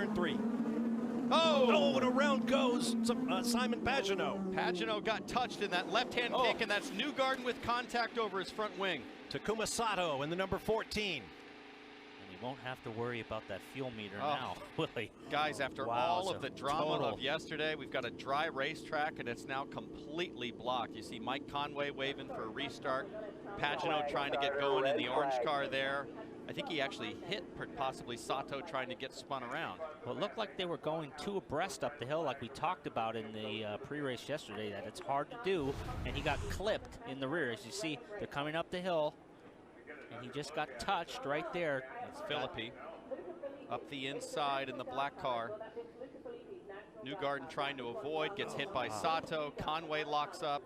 turn 3. Oh, and around goes Simon Pagenaud. Pagenaud got touched in that left-hand kick, and that's Newgarden with contact over his front wing. Takuma Sato in the number 14. And he won't have to worry about that fuel meter now, will he? Guys, after all of the drama of yesterday, we've got a dry racetrack, and it's now completely blocked. You see Mike Conway waving for a restart. Pagenaud trying to get going in the orange car there. I think he actually hit possibly Sato trying to get spun around. Well, it looked like they were going two abreast up the hill like we talked about in the pre-race yesterday, that it's hard to do, and he got clipped in the rear. As you see, they're coming up the hill, and he just got touched right there. That's Philippi up the inside in the black car. Newgarden trying to avoid, gets hit by Sato. Conway locks up.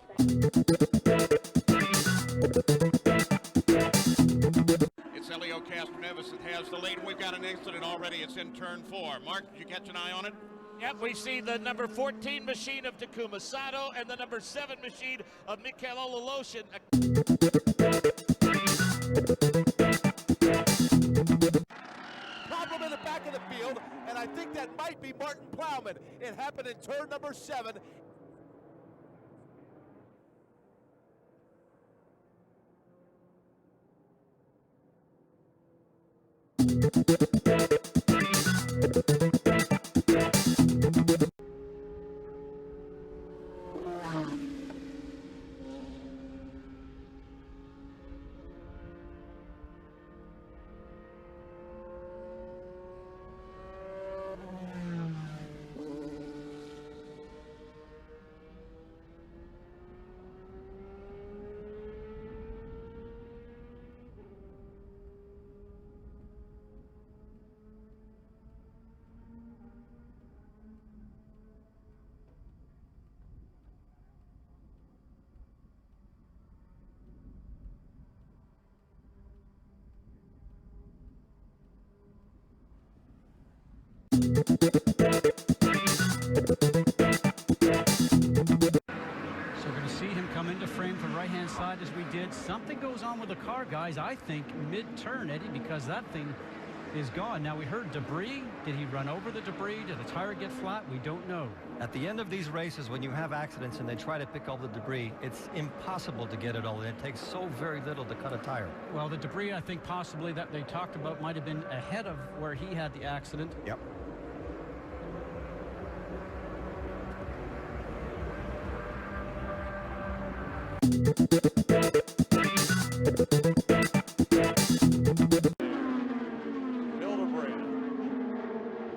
It's Elio Castroneves that has the lead. We've got an incident already. It's in turn 4. Mark, did you catch an eye on it? Yep, we see the number 14 machine of Takuma Sato and the number 7 machine of Mikhail Aleshin. Problem in the back of the field, and I think that might be Martin Plowman. It happened in turn number 7. So we're going to see him come into frame from the right-hand side as we did. Something goes on with the car, guys, I think, mid-turn, Eddie, because that thing is gone. Now, we heard debris. Did he run over the debris? Did the tire get flat? We don't know. At the end of these races, when you have accidents and they try to pick up the debris, it's impossible to get it all in. It takes so very little to cut a tire. Well, the debris, I think, possibly that they talked about might have been ahead of where he had the accident. Yep.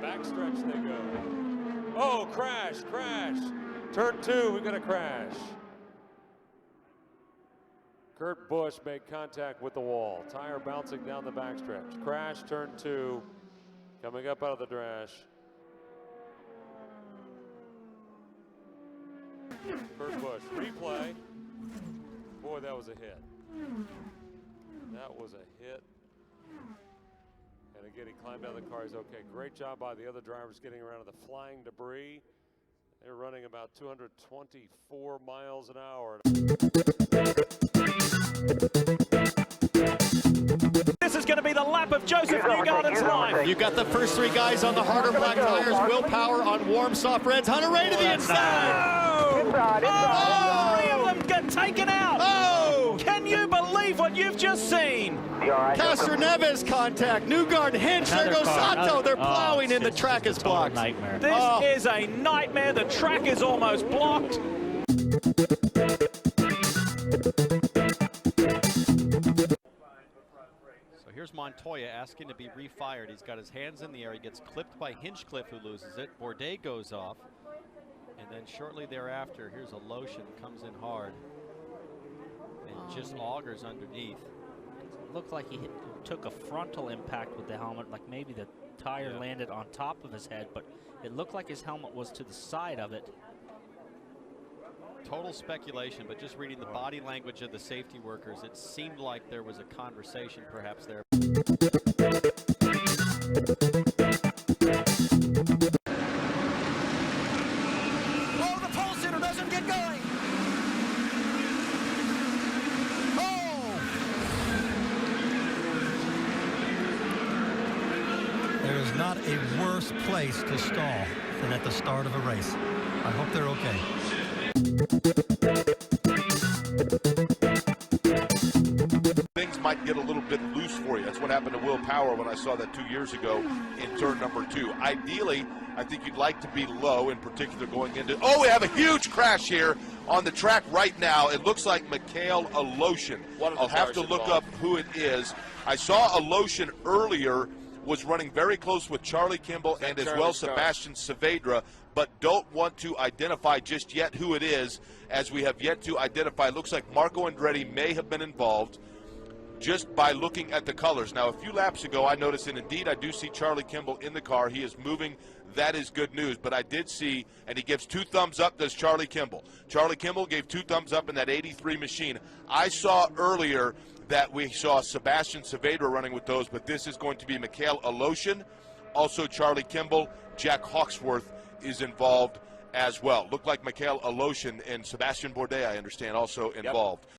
Backstretch they go. Oh, crash, crash. Turn 2, we got a crash. Kurt Busch made contact with the wall. Tire bouncing down the backstretch. Crash, turn 2. Coming up out of the dash. Kurt Busch, replay. Boy, that was a hit. That was a hit. And again, he climbed out of the car. He's okay. Great job by the other drivers getting around the flying debris. They're running about 224 miles an hour. This is going to be the lap of Joseph Newgarden's life. You've got the first 3 guys on the harder black tires. Will Power on warm soft reds. Hunter Ray to the inside. Oh, 3 of them get taken out. Oh! Can you believe what you've just seen? Castroneves contact. Newgarden hinge. There goes Sato. They're plowing in. The track is blocked. Nightmare. This is a nightmare. The track is almost blocked. So here's Montoya asking to be refired. He's got his hands in the air. He gets clipped by Hinchcliffe, who loses it. Bourdais goes off. And then shortly thereafter, here's Aleshin, comes in hard and just augers underneath. It looked like he took a frontal impact with the helmet, like maybe the tire landed on top of his head, but it looked like his helmet was to the side of it. Total speculation, but just reading the body language of the safety workers, it seemed like there was a conversation perhaps there. Oh, the pole sitter doesn't get going. There's is not a worse place to stall than at the start of a race. I hope they're okay. Things might get a little bit loose for you. That's what happened to Will Power when I saw that 2 years ago in turn number 2. Ideally, I think you'd like to be low, in particular going into... Oh, we have a huge crash here on the track right now. It looks like Mikhail Aleshin. I'll have to look up who it is. I saw Aleshin earlier was running very close with Charlie Kimball and as well Sebastian Saavedra, but don't want to identify just yet who it is, as we have yet to identify. It looks like Marco Andretti may have been involved just by looking at the colors. Now, a few laps ago, I noticed, and indeed I do see Charlie Kimball in the car. He is moving. That is good news. But I did see, and he gives 2 thumbs up, does Charlie Kimball. Charlie Kimball gave 2 thumbs up in that 83 machine. I saw earlier that we saw Sebastian Saavedra running with those, but this is going to be Mikhail Aleshin, also Charlie Kimball. Jack Hawksworth is involved as well. Looked like Mikhail Aleshin and Sebastian Bourdais, I understand, also involved.